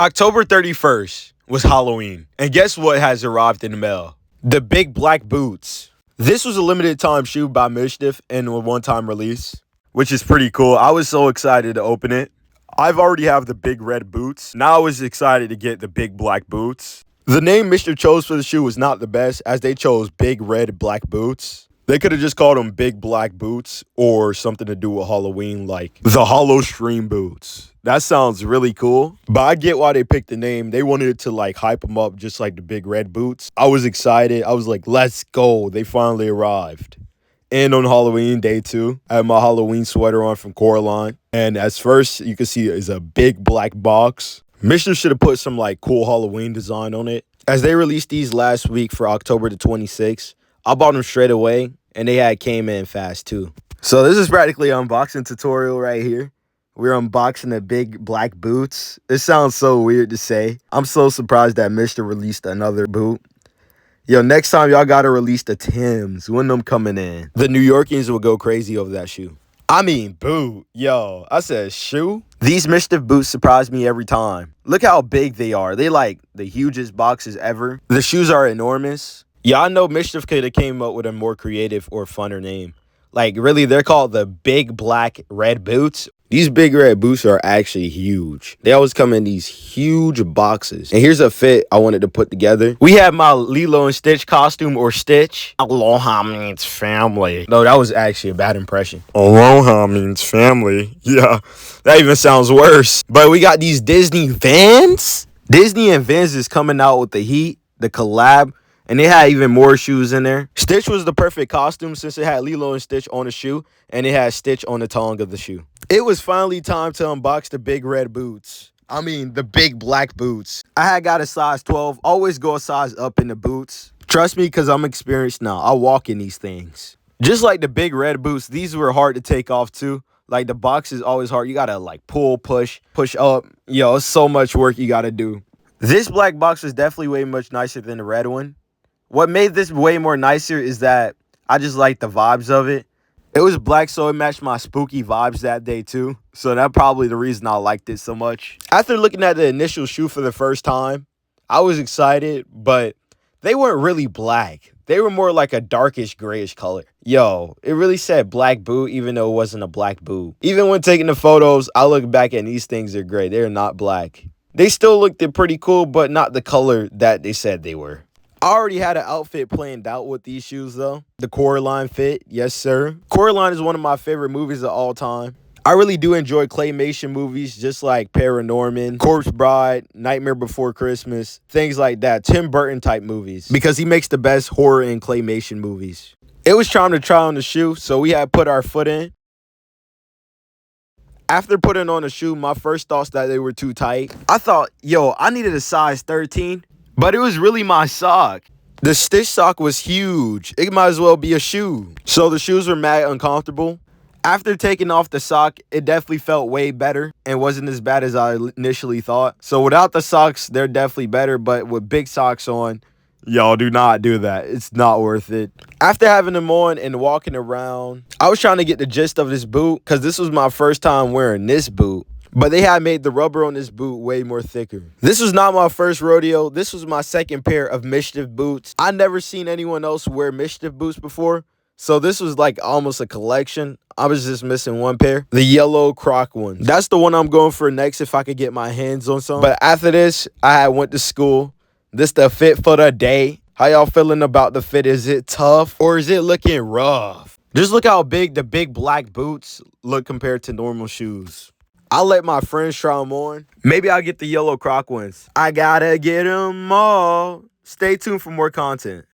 October 31st was Halloween. And guess what has arrived in the mail? The big black boots. This was a limited time shoe by MSCHF and a one-time release, which is pretty cool. I was so excited to open it. I've already have the big red boots. Now I was excited to get the big black boots. The name MSCHF chose for the shoe was not the best, as they chose big red black boots. They could have just called them big black boots or something to do with Halloween, like the Hollow Stream boots. That sounds really cool, but I get why they picked the name. They wanted to like hype them up just like the big red boots. I was excited. I was like, let's go. They finally arrived. And on Halloween day 2, I had my Halloween sweater on from Coraline. And as first, you can see is a big black box. MSCHF should have put some like cool Halloween design on it. As they released these last week for October the 26th, I bought them straight away, and they came in fast too. So this is practically an unboxing tutorial right here. We're unboxing the big black boots. It sounds so weird to say. I'm so surprised that MSCHF released another boot. Yo, next time y'all gotta release the Tims when them coming in. The New Yorkians will go crazy over that shoe. I mean, boot. Yo, I said shoe. These MSCHF boots surprise me every time. Look how big they are. They like the hugest boxes ever. The shoes are enormous. Yeah, I know MSCHF could have came up with a more creative or funner name. Like, really, they're called the big black red boots. These big red boots are actually huge. They always come in these huge boxes. And here's a fit I wanted to put together. We have my Lilo and Stitch costume, or Stitch. Aloha means family. No, that was actually a bad impression. Aloha means family. Yeah, that even sounds worse. But we got these Disney Vans. Disney and Vans is coming out with the Heat, the collab. And they had even more shoes in there. Stitch was the perfect costume since it had Lilo and Stitch on the shoe and it had Stitch on the tongue of the shoe. It was finally time to unbox the big red boots. I mean, the big black boots. I had got a size 12. Always go a size up in the boots. Trust me, because I'm experienced now. I walk in these things. Just like the big red boots, these were hard to take off too. Like, the box is always hard. You got to like pull, push up. Yo, it's so much work you got to do. This black box is definitely way much nicer than the red one. What made this way more nicer is that I just like the vibes of it. It was black, so it matched my spooky vibes that day too. So that's probably the reason I liked it so much. After looking at the initial shoe for the first time, I was excited, but they weren't really black. They were more like a darkish grayish color. Yo, it really said black boot even though it wasn't a black boot. Even when taking the photos, I look back and these things are gray. They're not black. They still looked pretty cool, but not the color that they said they were. I already had an outfit planned out with these shoes, though. The Coraline fit, yes, sir. Coraline is one of my favorite movies of all time. I really do enjoy claymation movies, just like Paranorman, Corpse Bride, Nightmare Before Christmas, things like that. Tim Burton type movies, because he makes the best horror and claymation movies. It was time to try on the shoe, so we had put our foot in. After putting on the shoe, my first thoughts that they were too tight. I thought, yo, I needed a size 13. But it was really my sock. The Stitch sock was huge. It might as well be a shoe. So the shoes were mad uncomfortable. After taking off the sock, it definitely felt way better and wasn't as bad as I initially thought. So without the socks, they're definitely better. But with big socks on, y'all do not do that. It's not worth it. After having them on and walking around, I was trying to get the gist of this boot because this was my first time wearing this boot. But they had made the rubber on this boot way more thicker. This was not my first rodeo. This was my second pair of MSCHF boots. I never seen anyone else wear MSCHF boots before. So this was like almost a collection. I was just missing one pair. The yellow Croc ones. That's the one I'm going for next if I could get my hands on some. But after this, I went to school. This the fit for the day. How y'all feeling about the fit? Is it tough or is it looking rough? Just look how big the big black boots look compared to normal shoes. I'll let my friends try them on. Maybe I'll get the yellow Croc ones. I gotta get them all. Stay tuned for more content.